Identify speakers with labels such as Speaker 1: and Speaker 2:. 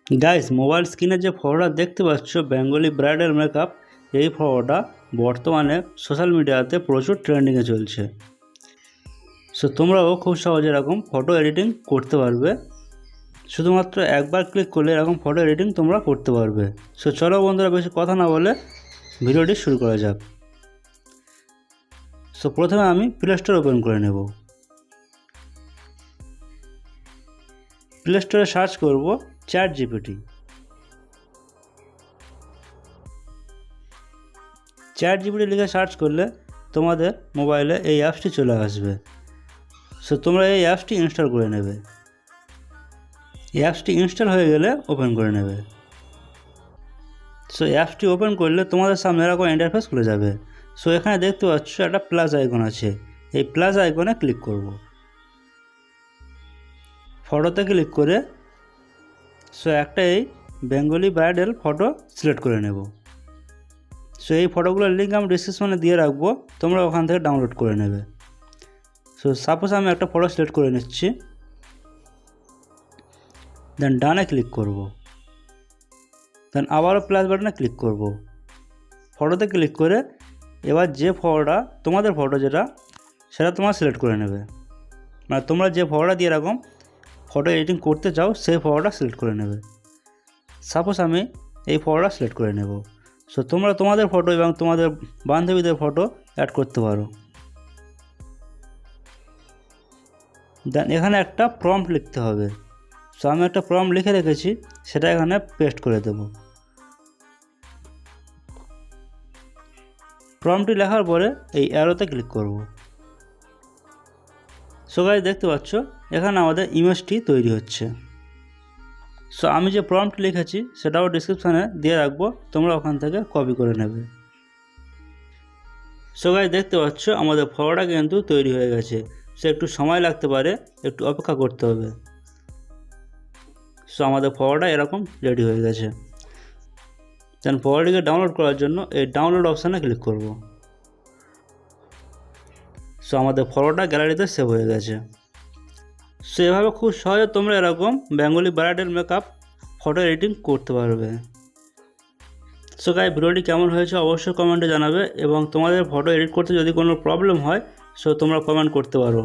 Speaker 1: Guys, mobile স্ক্রিনে যে ফটোটা দেখতে পাচ্ছ বেঙ্গলি ব্রাইডাল মেকআপ, এই ফটোটা বর্তমানে সোশ্যাল মিডিয়াতে প্রচুর ট্রেন্ডিংয়ে চলছে। সো তোমরাও খুব সহজে এরকম ফটো এডিটিং করতে পারবে। শুধুমাত্র একবার ক্লিক করলে এরকম ফটো এডিটিং তোমরা করতে পারবে। সো চলো বন্ধুরা, বেশি কথা না বলে ভিডিওটি শুরু করা যাক। সো প্রথমে আমি প্লে স্টোর ওপেন করে নেব। প্লে স্টোরে সার্চ করব ChatGPT। ChatGPT লিখে সার্চ করলে তোমাদের মোবাইলে এই অ্যাপসটি চলে আসবে। সো তোমরা এই অ্যাপসটি ইনস্টল করে নেবে। এই অ্যাপসটি ইনস্টল হয়ে গেলে ওপেন করে নেবে। সো অ্যাপসটি ওপেন করলে তোমাদের সামনে এরকম ইন্টারফেস খুলে যাবে। সো এখানে দেখতে পাচ্ছ একটা প্লাস আইকন আছে, এই প্লাস আইকনে ক্লিক করব। ফটোতে ক্লিক করে সো একটা এই বেঙ্গলি ব্রাইডাল ফটো সিলেক্ট করে নেব। সো এই ফটোগুলোর লিঙ্ক আমি ডিসক্রিপশনে দিয়ে রাখবো, তোমরা ওখান থেকে ডাউনলোড করে নেবে। সো সাপোজ আমি একটা ফটো সিলেক্ট করে নিচ্ছি, দেন ডানে ক্লিক করব, দেন আবারও প্লাস বাটনে ক্লিক করব। ফটোতে ক্লিক করে এবার যে ফটোটা তোমাদের ফটো যেটা সেটা তোমরা সিলেক্ট করে নেবে। মানে তোমরা যে ফটোটা দিয়ে এরকম ফটো এডিটিং করতে চাও সেই ফটোটা সিলেক্ট করে নেবে। সাপোজ আমি এই ফটোটা সিলেক্ট করে নেব। সো তোমরা তোমাদের ফটো এবং তোমাদের বান্ধবীদের ফটো অ্যাড করতে পারো। দেন এখানে একটা প্রম্পট লিখতে হবে। সো আমি একটা প্রম্পট লিখে রেখেছি, সেটা এখানে পেস্ট করে দেব। প্রম্পটটি লেখার পরে এই অ্যারোতে ক্লিক করব। সো গাইস, দেখতে পাচ্ছ এখানে আমাদের ইমেজটি তৈরি হচ্ছে। সো আমি যে প্রম্পট লিখেছি সেটাও ডিসক্রিপশানে দিয়ে রাখবো, তোমরা ওখান থেকে কপি করে নেবে। সো গাইস, দেখতে পাচ্ছ আমাদের ফটোটা কিন্তু তৈরি হয়ে গেছে। সো একটু সময় লাগতে পারে, একটু অপেক্ষা করতে হবে। সো আমাদের ফটোটা এরকম রেডি হয়ে গেছে। দেন ফটোটিকে ডাউনলোড করার জন্য এই ডাউনলোড অপশানে ক্লিক করব। সো আমাদের ফটোটা গ্যালারিতে সেভ হয়ে গেছে। সো এভাবে খুব সহজে তোমরা এরকম Bengali bridal makeup photo editing করতে পারবে। সো গাইস, ভিডিওটি কেমন হয়েছে অবশ্যই কমেন্টে জানাবে, এবং তোমাদের ফটো এডিট করতে যদি কোনো প্রবলেম হয় সো তোমরা কমেন্ট করতে পারো।